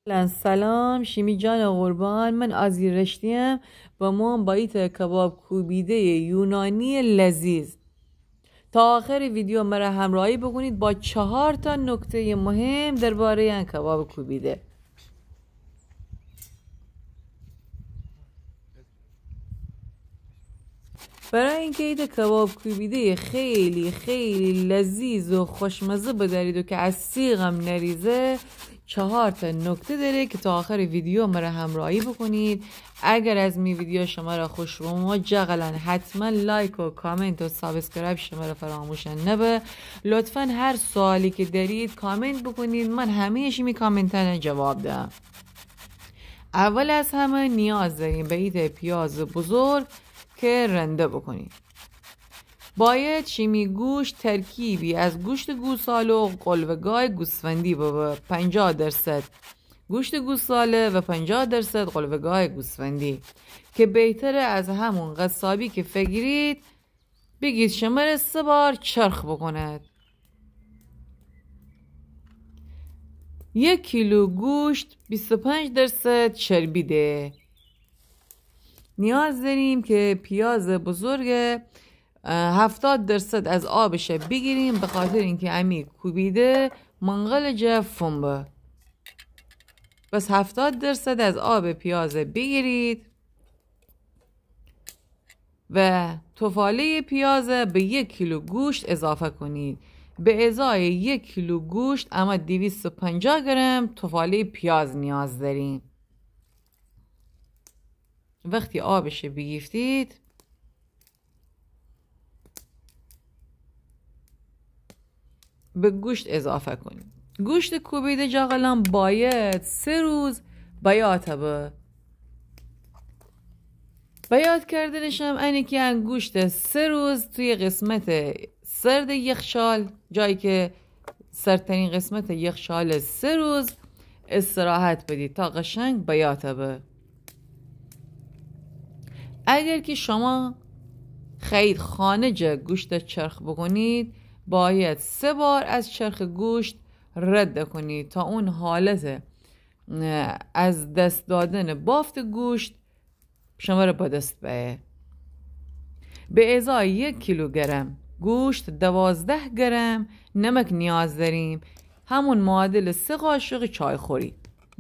سلام شیمی جان قربان، من آزی رشتیم با ما بایت کباب کوبیده یونانی لذیذ. تا آخر ویدیو مرا همراهی بکنید با 4 نکته مهم درباره این کباب کوبیده. برای اینکه ایده کباب کوبیده خیلی خیلی لذیذ و خوشمزه بدارید و که از سیغم نریزه، 4 نکته داره که تا آخر ویدیو مرا همراهی بکنید. اگر از می ویدیو شما را خوش ما جغلا حتما لایک و کامنت و سابسکرایب شما را فراموش نبه. لطفا هر سوالی که دارید کامنت بکنید، من همیشه می کامنت ها جواب دهم. اول از همه نیاز داریم به ایده پیاز بزرگ که رنده بکنید. باید شیمی گوشت ترکیبی از گوشت گوساله و قلوه‌گای گوسفندی با 50% گوشت گوساله و 50% قلوه‌گای گوسفندی که بهتره از همون قصابی که فکرید بگید شماره 3 بار چرخ بکند. 1 کیلو گوشت 25% چربی ده. نیاز داریم که پیاز بزرگ 70% از آبش بگیریم، به خاطر اینکه امی کوبیده منقل جفنبه. بس 70% از آب پیاز بگیرید و تفاله پیاز به 1 کیلو گوشت اضافه کنید. به ازای 1 کیلو گوشت اما 250 گرم تفاله پیاز نیاز داریم. وقتی آبش بگیفتید به گوشت اضافه کنید. گوشت کوبیده جاغلان باید 3 روز بیات به. بیات کردنش هم اینه که این گوشت 3 روز توی قسمت سرد یخچال، جایی که سردترین قسمت یخچال، 3 روز استراحت بدید تا قشنگ بیات به. اگر که شما خیلی خانجه گوشت چرخ بکنید، باید 3 بار از چرخ گوشت رد کنید تا اون حالت از دست دادن بافت گوشت شما را با دست بیه. به ازای 1 کیلوگرم گوشت 12 گرم نمک نیاز داریم، همون معادل 3 قاشق چای خوری.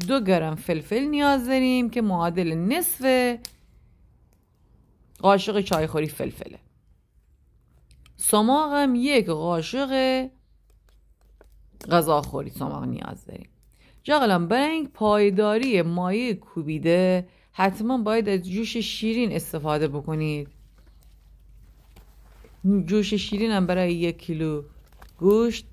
2 گرم فلفل نیاز داریم که معادل نصف قاشق چای خوری فلفله. سماق هم 1 قاشق غذاخوری سماق نیاز داریم. جاغلان برای پایداری مایه کوبیده حتما باید از جوش شیرین استفاده بکنید. جوش شیرین هم برای 1 کیلو گوشت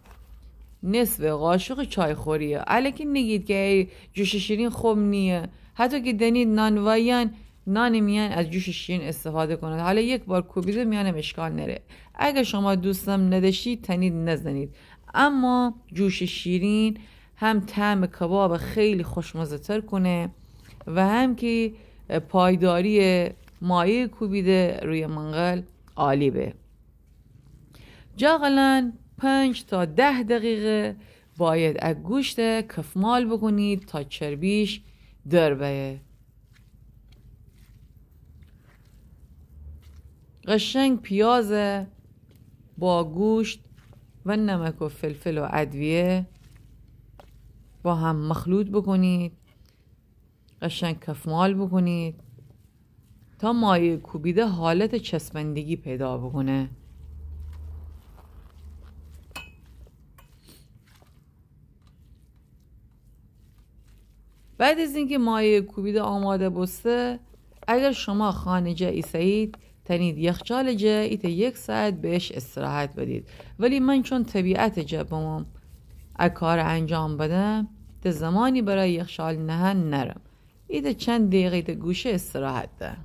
نصف قاشق چای خوریه. الکی نگید که جوش شیرین خوب نیه، حتی که دنید نانوایان نان میان از جوش شیرین استفاده کنند. حالا 1 بار کوبیده میانم اشکال نره. اگه شما دوستم نداشتید تنید نزنید، اما جوش شیرین هم طعم کباب خیلی خوشمزه تر کنه و هم که پایداری مایه کوبیده روی منقل عالی به. جاغلان 5 تا 10 دقیقه باید از گوشت کفمال بکنید تا چربیش در بیه. قشنگ پیاز با گوشت و نمک و فلفل و ادویه با هم مخلوط بکنید، قشنگ کفمال بکنید تا مایه کوبیده حالت چسبندگی پیدا بکنه. بعد از اینکه مایه کوبیده آماده بسته، اگر شما خانجه ایسایید تنید یخچال جه ایت 1 ساعت بهش استراحت بدید. ولی من چون طبیعت جه بمام کار انجام بدم ده زمانی برای یخچال نهن نرم، ایت چند دقیقه ده گوشه استراحت ده.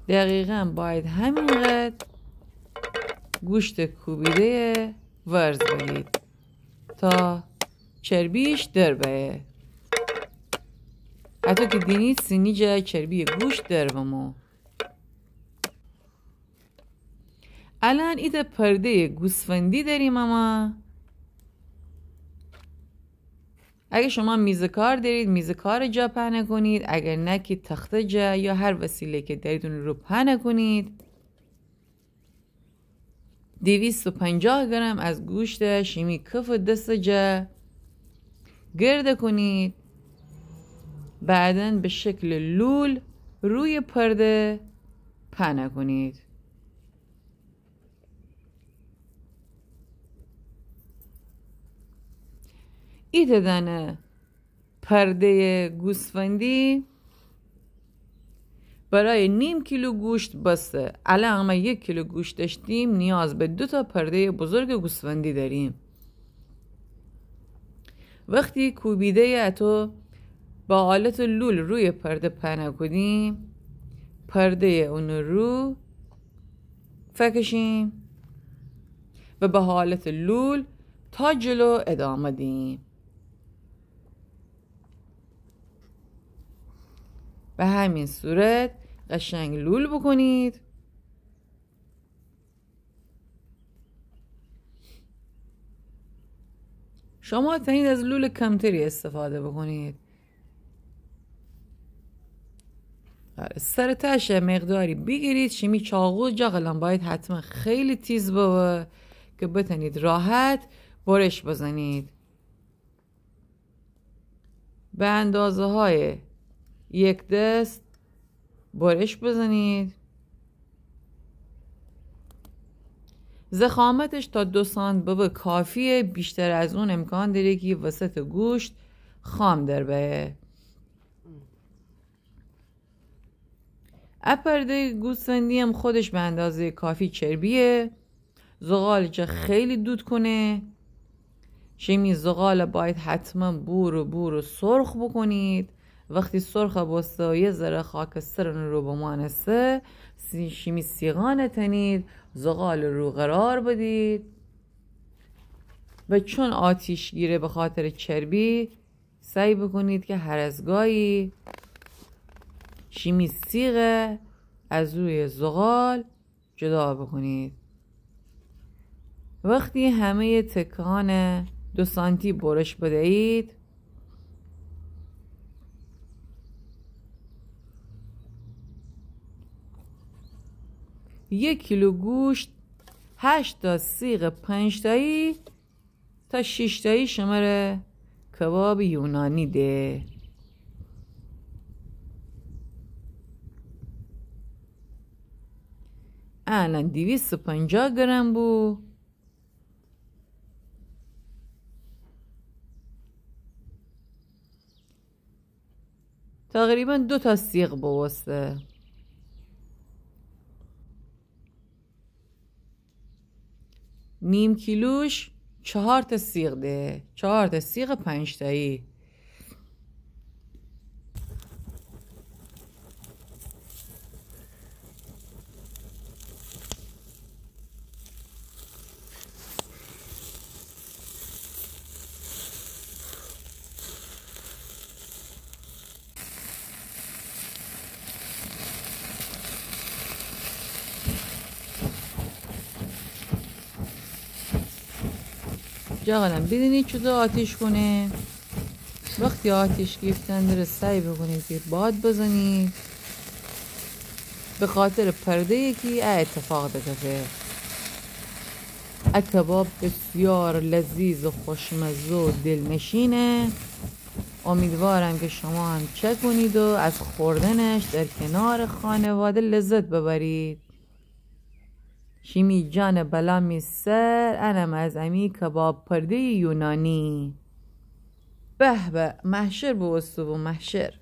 دقیقا باید همینقدر گوشت کوبیده ورز بدید تا چربیش در بیه. حتی که دینید سینی جای چربی گوشت در بمو. الان ایده پرده گوسفندی داریم. اما اگه شما میز کار دارید میز کار جا پهنه کنید، اگر نه که تخته جا یا هر وسیله که دارید اون رو پهنه کنید. 250 گرم از گوشت شیمی کف دست جا گرد کنید، بعدن به شکل لول روی پرده پهنه کنید. ایده دانه پرده گوسفندی برای نیم کیلو گوشت بسته. الان ما 1 کیلو گوشت داشتیم، نیاز به 2 تا پرده بزرگ گوسفندی داریم. وقتی کوبیده اتو با آلت لول روی پرده پهنه کنیم، پرده اون رو فکشیم و به حالت لول تا جلو ادامه دیم. به همین صورت قشنگ لول بکنید. شما تنید از لول کمتری استفاده بکنید. سر تاش مقداری بگیرید. شیمی چاقو جاغلان باید حتما خیلی تیز باشه که بتونید راحت برش بزنید. به اندازه های 1 دست برش بزنید. ضخامتش تا 2 سانت بابا کافیه. بیشتر از اون امکان داره که وسط گوشت خام در بیه. پرده گوسفندی هم خودش به اندازه کافی چربیه. زغال جا خیلی دود کنه. شیمی زغال باید حتما بور سرخ بکنید. وقتی سرخ بسته و یه ذره خاکستر رو بمانسته، شیمی سیغانه تنید، زغال رو قرار بدید و چون آتیش گیره به خاطر چربی سعی بکنید که هر از گاهی شیمی سیغه از روی زغال جدا بکنید. وقتی همه تکان 2 سانتی برش بدهید، 1 کیلو گوشت 8 تا سیغ 5 تایی تا 6 تایی شماره کباب یونانی ده. الان 250 گرم بو. تقریبا 2 تا سیغ بوسته. نیم کیلوش 4 تا سیغ ده. 4 تا سیغ 5 تایی. جاقلم بدونید چطور آتیش کنه. وقتی آتیش گرفتن داره سعی بکنید که باد بزنید، به خاطر پرده یکی اتفاق دکته. کباب بسیار لذیذ و خوشمزه و دلنشینه. امیدوارم که شما هم چک کنید و از خوردنش در کنار خانواده لذت ببرید. شیمی جان بلا میسر انم از امی کباب پرده یونانی. به به محشر بوستو و محشر.